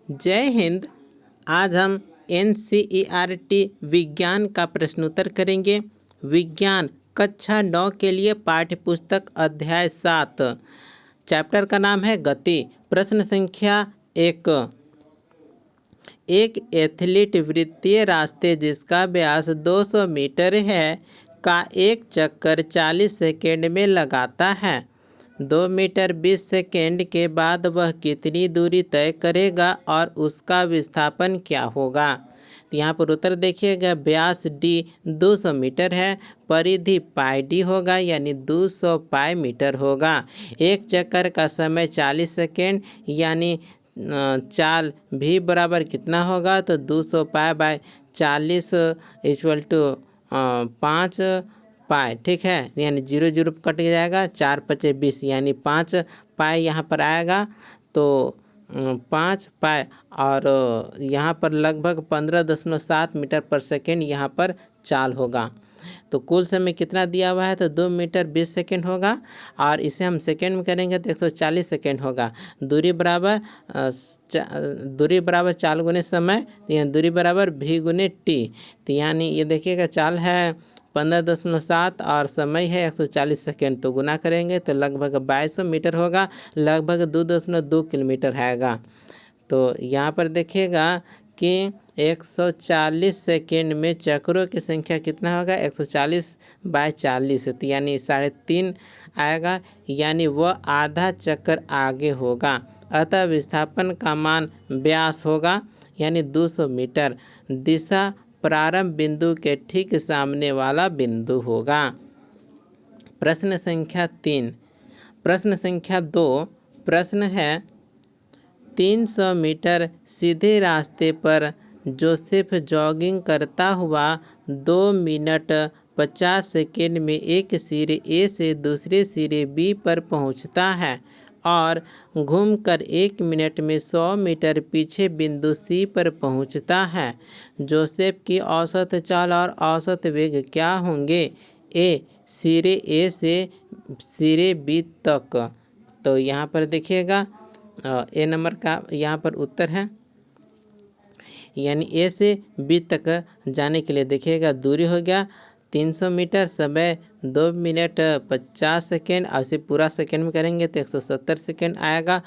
जय हिंद। आज हम NCERT विज्ञान का प्रश्नोत्तर करेंगे। विज्ञान कक्षा 9 के लिए पाठ्य पुस्तक अध्याय 7, चैप्टर का नाम है गति। प्रश्न संख्या 1। एक एथलीट वृत्तीय रास्ते जिसका व्यास 200 मीटर है का एक चक्कर 40 सेकेंड में लगाता है। 2 मीटर 20 सेकेंड के बाद वह कितनी दूरी तय करेगा और उसका विस्थापन क्या होगा। तो यहाँ पर उत्तर देखिएगा, व्यास d 200 मीटर है, परिधि पाई d होगा यानी 200 पाई मीटर होगा। एक चक्कर का समय 40 सेकेंड यानी चाल भी बराबर कितना होगा, तो 200 पाई बाय 40 इक्वल टू 5 पाई। ठीक है, यानी 0 0 कट जाएगा, 4 5 20 यानी 5 पाई यहाँ पर आएगा। तो 5 पाई और यहाँ पर लगभग 15.7 मीटर पर सेकेंड यहाँ पर चाल होगा। तो कुल समय कितना दिया हुआ है, तो 2 मीटर 20 सेकेंड होगा और इसे हम सेकेंड में करेंगे तो 140 सेकेंड होगा। दूरी बराबर चाल गुने समय, यानी दूरी बराबर v गुने t। तो यानी ये देखिएगा, चाल है 15.7 और समय है 140 सेकेंड, तो गुना करेंगे तो लगभग 2200 मीटर होगा, लगभग 2.2 किलोमीटर आएगा। तो यहाँ पर देखिएगा कि 140 सेकेंड में चक्रों की संख्या कितना होगा, 140 बाय 40, तो यानी 3.5 आएगा, यानी वह आधा चक्कर आगे होगा। अतः विस्थापन का मान व्यास होगा यानी 200 मीटर, दिशा प्रारंभ बिंदु के ठीक सामने वाला बिंदु होगा। प्रश्न संख्या 3। प्रश्न संख्या 2 प्रश्न है, 300 मीटर सीधे रास्ते पर जोसेफ जॉगिंग करता हुआ 2 मिनट 50 सेकेंड में एक सिरे ए से दूसरे सिरे बी पर पहुंचता है और घूमकर 1 मिनट में 100 मीटर पीछे बिंदु सी पर पहुंचता है। जोसेफ की औसत चाल और औसत वेग क्या होंगे। ए सिरे ए से सिरे बी तक। तो यहाँ पर देखिएगा, ए नंबर का यहाँ पर उत्तर है, यानी ए से बी तक जाने के लिए देखिएगा दूरी हो गया 300 मीटर, समय 2 मिनट 50 सेकेंड, और इसे पूरा सेकेंड में करेंगे तो 170 सेकेंड आएगा।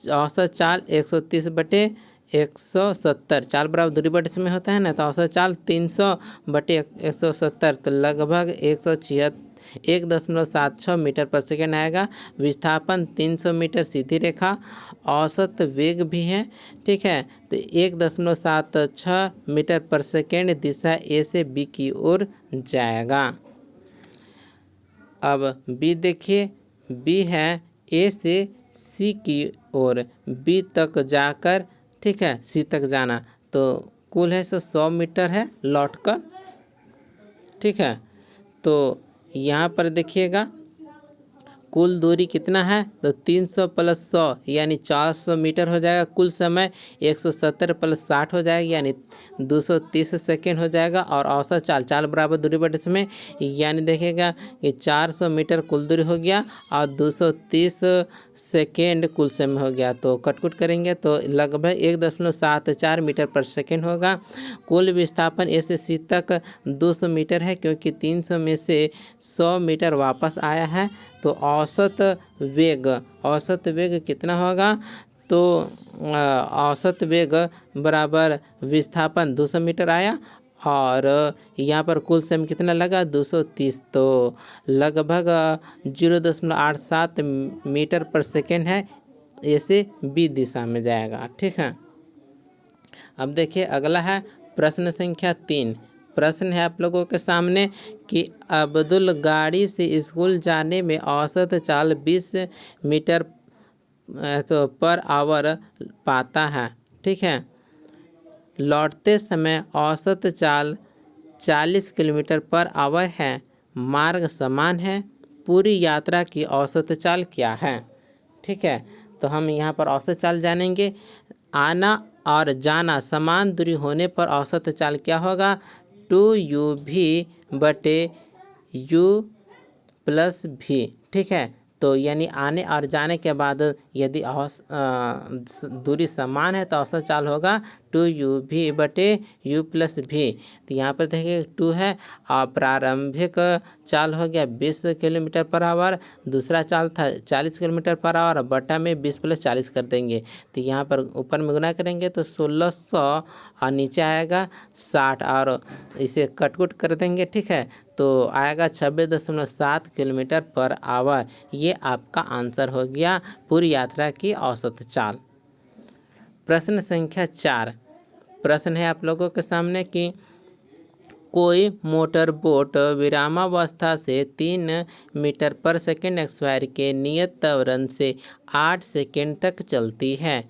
औसत चाल 130 बटे 170, चाल बराबर दूरी बटे समय होता है ना, तो औसत चाल 300 बटे 170, तो लगभग 1.76 मीटर पर सेकेंड आएगा। विस्थापन 300 मीटर सीधी रेखा, औसत वेग भी है, ठीक है, तो 1.76 मीटर पर सेकेंड दिशा ए से बी की ओर जाएगा। अब बी देखिए, बी है ए से सी की ओर, बी तक जाकर, ठीक है, सी तक जाना, तो कुल है 100 मीटर है लौटकर। ठीक है, तो यहाँ पर देखिएगा कुल दूरी कितना है, तो 300 प्लस 100 यानी 400 मीटर हो जाएगा। कुल समय 170 प्लस 60 हो जाएगा यानी 230 सेकेंड हो जाएगा। और औसत चाल बराबर दूरी बटे समय, यानी देखिएगा कि 400 मीटर कुल दूरी हो गया और 230 सेकेंड कुल समय हो गया। तो कटकुट करेंगे तो लगभग 1.74 मीटर पर सेकेंड होगा। कुल विस्थापन ए से सी तक 200 मीटर है, क्योंकि 300 में से 100 मीटर वापस आया है। तो औसत वेग कितना होगा, तो औसत वेग बराबर विस्थापन 200 मीटर आया और यहाँ पर कुल समय कितना लगा 230, तो लगभग 0.87 मीटर पर सेकेंड है, ऐसे बी दिशा में जाएगा। ठीक है, अब देखिए अगला है प्रश्न संख्या 3। प्रश्न है आप लोगों के सामने कि अब्दुल गाड़ी से स्कूल जाने में औसत चाल 20 मीटर तो पर आवर पाता है। ठीक है, लौटते समय औसत चाल 40 किलोमीटर पर आवर है, मार्ग समान है, पूरी यात्रा की औसत चाल क्या है। ठीक है, तो हम यहाँ पर औसत चाल जानेंगे। आना और जाना समान दूरी होने पर औसत चाल क्या होगा, 2uv बटे u प्लस v। ठीक है, तो यानी आने और जाने के बाद यदि दूरी समान है तो औसत चाल होगा 2u/v तो यहाँ पर देखिए 2 है और प्रारंभिक चाल हो गया 20 किलोमीटर पर आवर, दूसरा चाल था 40 किलोमीटर पर आवर, बटा में 20 + 40 कर देंगे तो यहाँ पर ऊपर में गुना करेंगे तो 1600 और नीचे आएगा 60 और इसे कटकुट कर देंगे, ठीक है, तो आएगा 26.7 किलोमीटर पर आवर। ये आपका आंसर हो गया पूरी यात्रा की औसत चाल। प्रश्न संख्या 4 प्रश्न है आप लोगों के सामने कि कोई मोटर बोट विरामावस्था से 3 मीटर पर सेकेंड स्क्वायर के नियत त्वरण से 8 सेकेंड तक चलती है,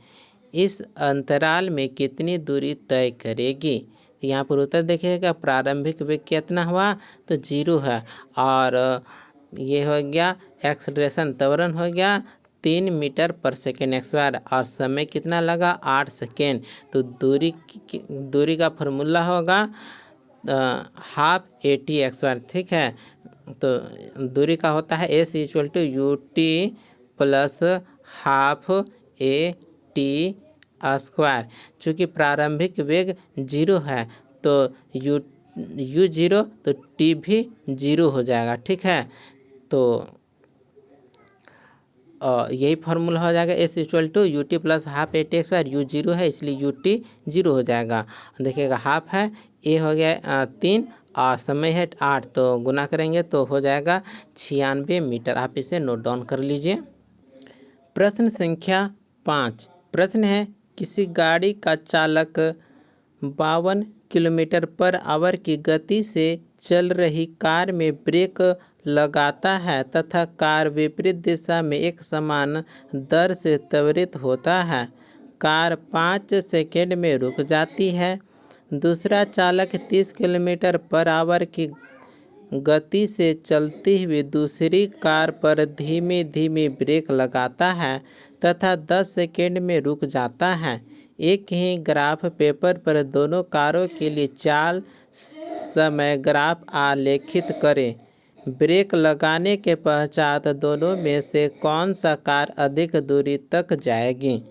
इस अंतराल में कितनी दूरी तय करेगी। यहाँ पर उत्तर देखिएगा प्रारंभिक वेग कितना हुआ तो 0 है और ये हो गया एक्सलेरेशन त्वरण हो गया 3 मीटर पर सेकेंड स्क्वायर और समय कितना लगा 8 सेकेंड। तो दूरी का फॉर्मूला होगा हाफ AT², ठीक है, तो दूरी का होता है S = UT + हाफ AT²। चूँकि प्रारंभिक वेग 0 है तो U 0 तो T भी 0 हो जाएगा, ठीक है, तो यही फार्मूला हो जाएगा S = UT + half AT²। U 0 है इसलिए UT 0 हो जाएगा। देखिएगा हाफ है, ए हो गया 3 और समय है 8 तो गुना करेंगे तो हो जाएगा 96 मीटर। आप इसे नोट डाउन कर लीजिए। प्रश्न संख्या 5 प्रश्न है किसी गाड़ी का चालक 52 किलोमीटर पर आवर की गति से चल रही कार में ब्रेक लगाता है तथा कार विपरीत दिशा में एक समान दर से त्वरित होता है। कार 5 सेकेंड में रुक जाती है। दूसरा चालक 30 किलोमीटर पर आवर की गति से चलती हुई दूसरी कार पर धीमे धीमे ब्रेक लगाता है तथा 10 सेकेंड में रुक जाता है। एक ही ग्राफ पेपर पर दोनों कारों के लिए चाल समय ग्राफ आलेखित करें। ब्रेक लगाने के पश्चात दोनों में से कौन सा कार अधिक दूरी तक जाएगी।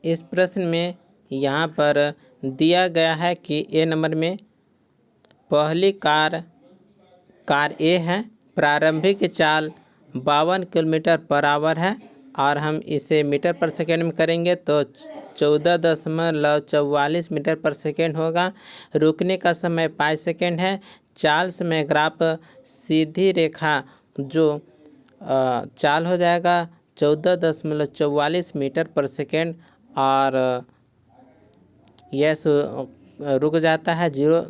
इस प्रश्न में यहाँ पर दिया गया है कि ए नंबर में पहली कार ए है, प्रारंभिक चाल 52 किलोमीटर पर आवर है और हम इसे मीटर पर सेकेंड में करेंगे तो 14.44 मीटर पर सेकेंड होगा। रुकने का समय 5 सेकेंड है। चाल समय ग्राफ सीधी रेखा जो चाल हो जाएगा 14.44 मीटर पर सेकेंड और यह रुक जाता है 0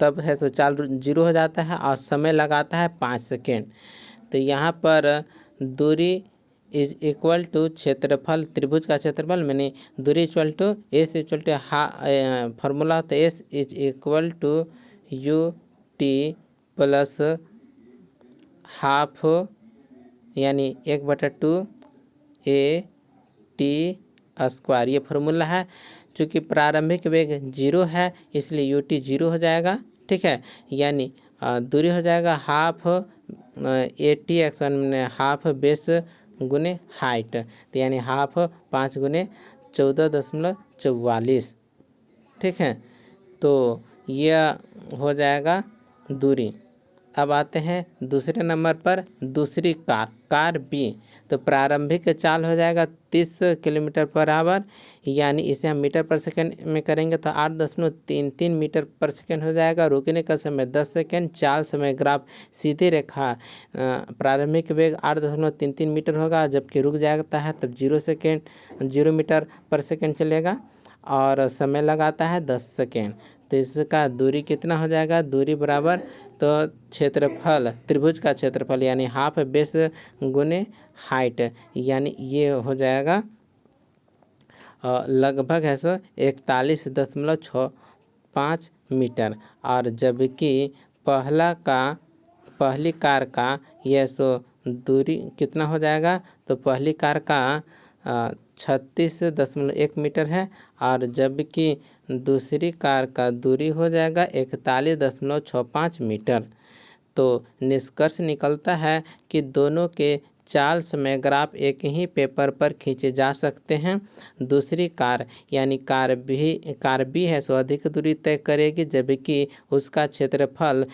तब है सो चाल 0 हो जाता है और समय लगाता है 5 सेकेंड। तो यहाँ पर दूरी इज इक्वल टू क्षेत्रफल, त्रिभुज का क्षेत्रफल मैंने दूरी इक्वल टू S = फार्मूला होता है S = UT + हाफ यानी 1/2 AT²। ये फार्मूला है। चूँकि प्रारंभिक वेग 0 है इसलिए UT 0 हो जाएगा, ठीक है, यानी दूरी हो जाएगा हाफ AT² हाफ बेस गुने हाइट, तो यानी हाफ 5 × 14.44, ठीक है, तो यह हो जाएगा दूरी। अब आते हैं दूसरे नंबर पर दूसरी कार B। तो प्रारंभिक चाल हो जाएगा 30 किलोमीटर पर आवर, यानी इसे हम मीटर पर सेकेंड में करेंगे तो 8.33 मीटर पर सेकेंड हो जाएगा। रुकने का समय 10 सेकेंड। चाल समय ग्राफ सीधी रेखा प्रारंभिक वेग 8.33 मीटर होगा, जबकि रुक जाता है तब 0 मीटर पर सेकेंड चलेगा और समय लगाता है 10 सेकेंड। तो इसका दूरी कितना हो जाएगा, दूरी बराबर तो क्षेत्रफल, त्रिभुज का क्षेत्रफल यानी हाफ बेस गुने हाइट, यानी ये हो जाएगा लगभग है सो 41.65 मीटर। और जबकि पहली कार का यह सो दूरी कितना हो जाएगा, तो पहली कार का 36.1 मीटर है और जबकि दूसरी कार का दूरी हो जाएगा 41.65 मीटर। तो निष्कर्ष निकलता है कि दोनों के चाल समय ग्राफ एक ही पेपर पर खींचे जा सकते हैं। दूसरी कार यानी कार बी है सो अधिक दूरी तय करेगी, जबकि उसका क्षेत्रफल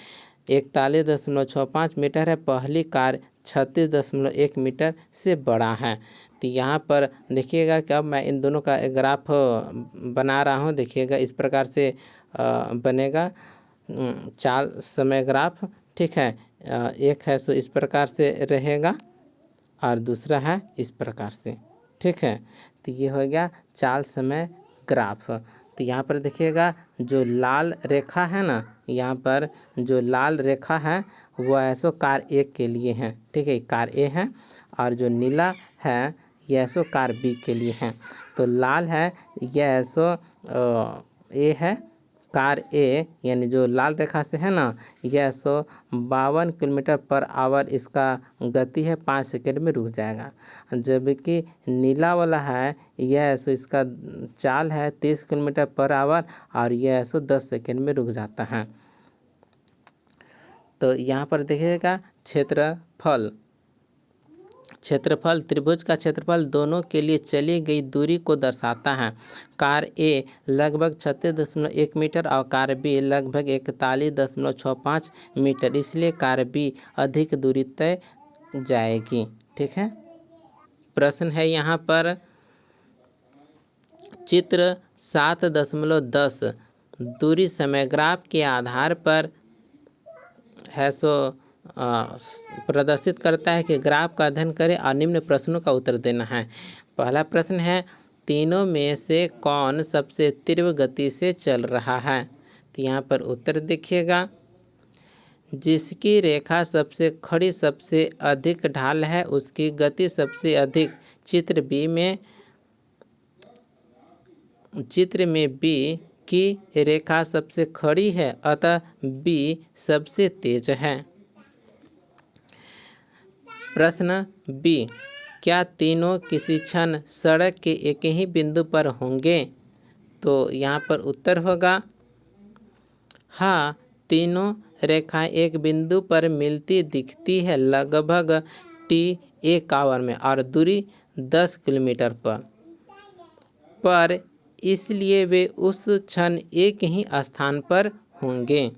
41.65 मीटर है। पहली कार 36.1 मीटर से बड़ा है। तो यहाँ पर देखिएगा कि अब मैं इन दोनों का एक ग्राफ बना रहा हूँ। देखिएगा इस प्रकार से बनेगा चाल समय ग्राफ, ठीक है। एक है सो इस प्रकार से रहेगा और दूसरा है इस प्रकार से, ठीक है। तो ये हो गया चाल समय ग्राफ। तो यहाँ पर देखिएगा जो लाल रेखा है ना, यहाँ पर जो लाल रेखा है वह ऐसो कार ए के लिए है, ठीक है, कार ए है। और जो नीला है यह ऐसो कार बी के लिए है। तो लाल है यह ऐसो ए है कार ए, यानी जो लाल रेखा से है ना, यह 152 किलोमीटर पर आवर इसका गति है, 5 सेकंड में रुक जाएगा। जबकि नीला वाला है यह इसका चाल है 30 किलोमीटर पर आवर और यह 10 सेकंड में रुक जाता है। तो यहाँ पर देखिएगा क्षेत्रफल त्रिभुज का क्षेत्रफल दोनों के लिए चली गई दूरी को दर्शाता है। कार ए लगभग 36.1 मीटर और कार बी लगभग 41.65 मीटर, इसलिए कार बी अधिक दूरी तय जाएगी, ठीक है। प्रश्न है यहाँ पर चित्र 7.10 दूरी समय ग्राफ के आधार पर है सो प्रदर्शित करता है कि ग्राफ का अध्ययन करें और निम्न प्रश्नों का उत्तर देना है। पहला प्रश्न है तीनों में से कौन सबसे तीव्र गति से चल रहा है। तो यहाँ पर उत्तर देखिएगा, जिसकी रेखा सबसे खड़ी सबसे अधिक ढाल है उसकी गति सबसे अधिक। चित्र में बी की रेखा सबसे खड़ी है, अतः बी सबसे तेज है। प्रश्न बी, क्या तीनों किसी क्षण सड़क के एक ही बिंदु पर होंगे। तो यहाँ पर उत्तर होगा हाँ, तीनों रेखाएं एक बिंदु पर मिलती दिखती है, लगभग t1 आवर में और दूरी 10 किलोमीटर पर इसलिए वे उस क्षण एक ही स्थान पर होंगे।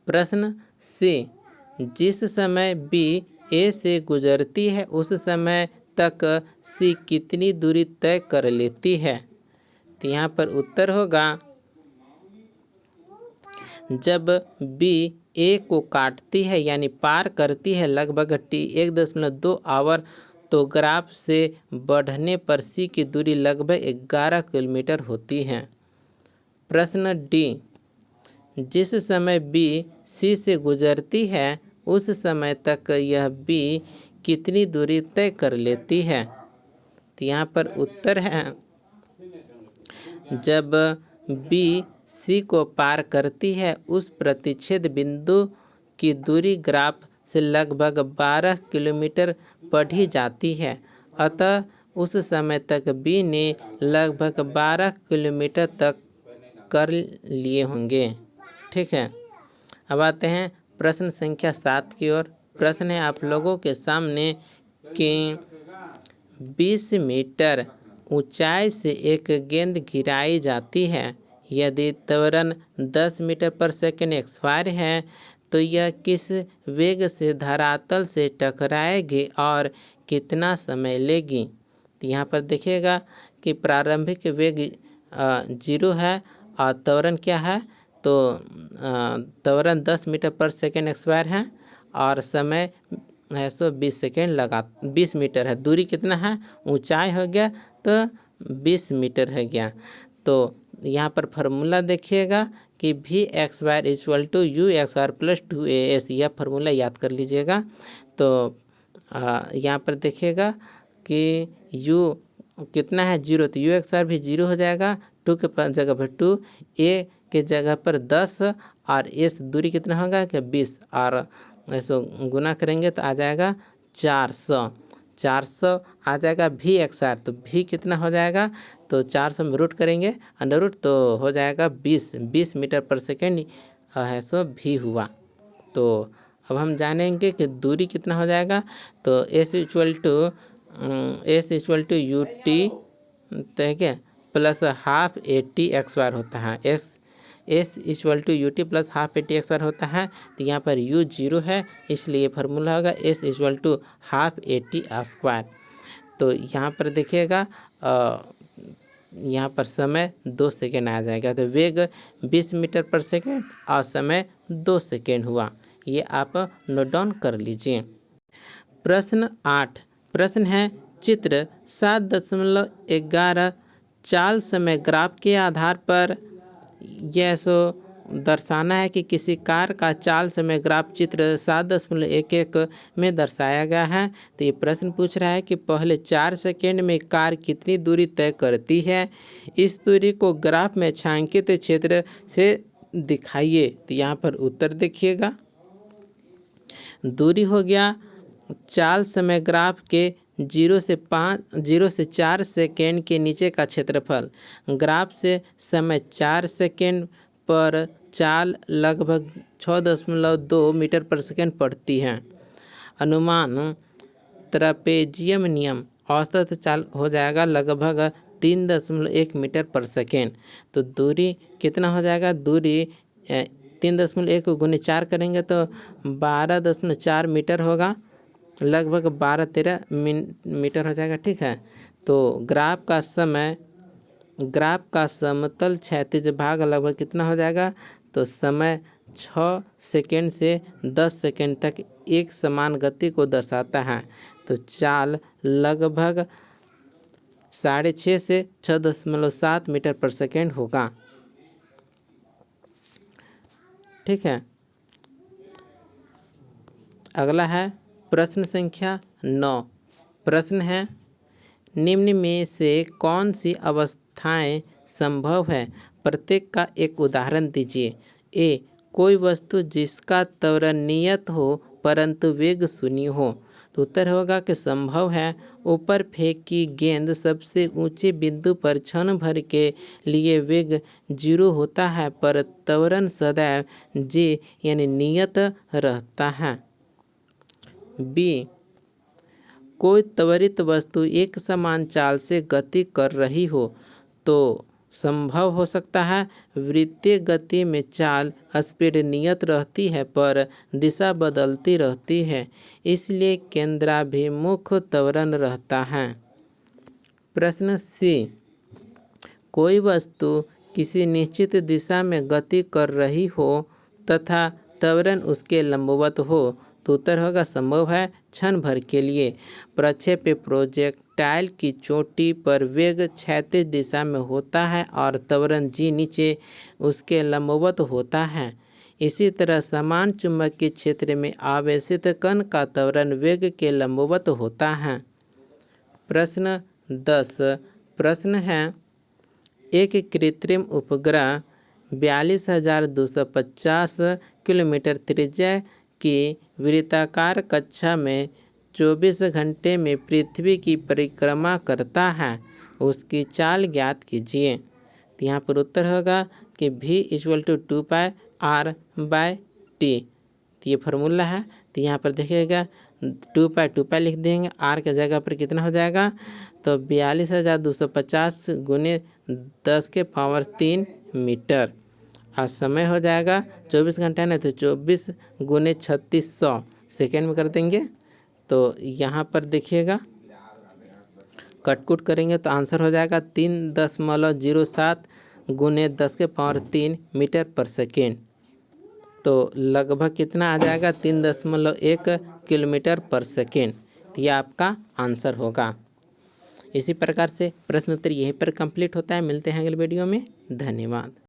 प्रश्न सी, जिस समय बी ए से गुजरती है उस समय तक सी कितनी दूरी तय कर लेती है। तो यहाँ पर उत्तर होगा, जब बी ए को काटती है यानी पार करती है लगभग t1.2 आवर, तो ग्राफ से बढ़ने पर सी की दूरी लगभग 11 किलोमीटर होती है। प्रश्न डी, जिस समय बी सी से गुजरती है उस समय तक यह बी कितनी दूरी तय कर लेती है। तो यहाँ पर उत्तर है, जब बी सी को पार करती है उस प्रतिच्छेद बिंदु की दूरी ग्राफ से लगभग 12 किलोमीटर पढ़ी जाती है, अतः उस समय तक बी ने लगभग 12 किलोमीटर तक कर लिए होंगे, ठीक है। अब आते हैं प्रश्न संख्या 7 की ओर। प्रश्न है आप लोगों के सामने कि 20 मीटर ऊंचाई से एक गेंद गिराई जाती है, यदि त्वरण 10 मीटर पर सेकंड एक्सपायर है तो यह किस वेग से धरातल से टकराएगी और कितना समय लेगी। तो यहाँ पर देखिएगा कि प्रारंभिक वेग 0 है और त्वरण क्या है, तो त्वरण 10 मीटर पर सेकंड एक्सपायर है और समय है 20 सेकेंड लगा 20 मीटर है। दूरी कितना है, ऊंचाई हो गया तो 20 मीटर है गया। तो यहाँ पर फार्मूला देखिएगा कि v(x)² = u(x)r + 2as, यह फार्मूला याद कर लीजिएगा। तो यहाँ पर देखिएगा कि u कितना है 0, तो u(x)r भी 0 हो जाएगा, 2 के जगह पर 2, a के जगह पर 10 और s दूरी कितना होगा कि 20 और ऐसे गुना करेंगे तो आ जाएगा 400 आ जाएगा v(x)r। तो v कितना हो जाएगा, तो 400 में रूट करेंगे अंडर रूट तो हो जाएगा 20 मीटर पर सेकेंड है सो v हुआ। तो अब हम जानेंगे कि दूरी कितना हो जाएगा। तो S equal to U T, तो है क्या, प्लस हाफ एटी एक्स वार होता है। S equal to U T plus half AT एक्स वार होता है। तो यहाँ पर यू जीरो है, इसलिए फार्मूला होगा S equal to half A T square. तो यहाँ पर देखिएगा यहाँ पर समय 2 सेकेंड आ जाएगा। तो वेग 20 मीटर पर सेकेंड और समय 2 सेकेंड हुआ। ये आप नोट डाउन कर लीजिए। प्रश्न 8 प्रश्न है चित्र 7.11 चाल समय ग्राफ के आधार पर यह दर्शाना है कि किसी कार का चाल समय ग्राफ चित्र 7.11 में दर्शाया गया है। तो ये प्रश्न पूछ रहा है कि पहले 4 सेकेंड में कार कितनी दूरी तय करती है, इस दूरी को ग्राफ में छायांकित क्षेत्र से दिखाइए। तो यहाँ पर उत्तर देखिएगा, दूरी हो गया चाल समय ग्राफ के 0 से 4 सेकेंड के नीचे का क्षेत्रफल। ग्राफ से समय 4 सेकेंड पर चाल लगभग 6.2 मीटर पर सेकेंड पड़ती है। अनुमान ट्रापेजियम नियम औसत चाल हो जाएगा लगभग 3.1 मीटर पर सेकेंड। तो दूरी कितना हो जाएगा, दूरी 3.1 को गुने 4 करेंगे तो 12.4 मीटर होगा, लगभग 12-13 मीटर हो जाएगा। ठीक है। तो ग्राफ का समतल क्षैतिज भाग लगभग कितना हो जाएगा, तो समय 6 सेकेंड से 10 सेकेंड तक एक समान गति को दर्शाता है। तो चाल लगभग 6.5 से 6.7 मीटर पर सेकेंड होगा। ठीक है। अगला है प्रश्न संख्या 9। प्रश्न है निम्न में से कौन सी अवस्थाएं संभव है, प्रत्येक का एक उदाहरण दीजिए। ए, कोई वस्तु जिसका त्वरण नियत हो परंतु वेग शून्य हो। तो उत्तर होगा कि संभव है ऊपर फेंकी गेंद सबसे ऊंचे बिंदु पर क्षण भर के लिए वेग 0 होता है पर त्वरण सदैव जे यानी नियत रहता है। बी, कोई त्वरित वस्तु एक समान चाल से गति कर रही हो। तो संभव हो सकता है वृत्तीय गति में चाल स्पीड नियत रहती है पर दिशा बदलती रहती है, इसलिए केंद्राभिमुख त्वरण रहता है। प्रश्न सी, कोई वस्तु किसी निश्चित दिशा में गति कर रही हो तथा त्वरण उसके लंबवत हो। तो उत्तर होगा संभव है क्षण भर के लिए। प्रक्षेप्य प्रोजेक्टाइल की चोटी पर वेग क्षैतिज दिशा में होता है और त्वरण जी नीचे उसके लंबवत होता है। इसी तरह समान चुंबकीय क्षेत्र में आवेशित कण का त्वरण वेग के लंबवत होता है। प्रश्न 10 प्रश्न है एक कृत्रिम उपग्रह 42,250 किलोमीटर त्रिज्या की वृत्ताकार कक्षा में 24 घंटे में पृथ्वी की परिक्रमा करता है, उसकी चाल ज्ञात कीजिए। तो यहाँ पर उत्तर होगा कि v इक्वल टू 2πr/t। तो ये फार्मूला है। तो यहाँ पर देखिएगा 2π लिख देंगे, r के जगह पर कितना हो जाएगा, तो 42,250 गुने 10⁻³ मीटर और समय हो जाएगा 24 घंटा नहीं तो 24 गुने 3600 सेकेंड में कर देंगे। तो यहाँ पर देखिएगा कटकुट करेंगे तो आंसर हो जाएगा 3.07 गुने 10⁻³ मीटर पर सेकेंड। तो लगभग कितना आ जाएगा 3.1 किलोमीटर पर सेकेंड। तो यह आपका आंसर होगा। इसी प्रकार से प्रश्न उत्तर यहीं पर कंप्लीट होता है। मिलते हैं अगले वीडियो में। धन्यवाद।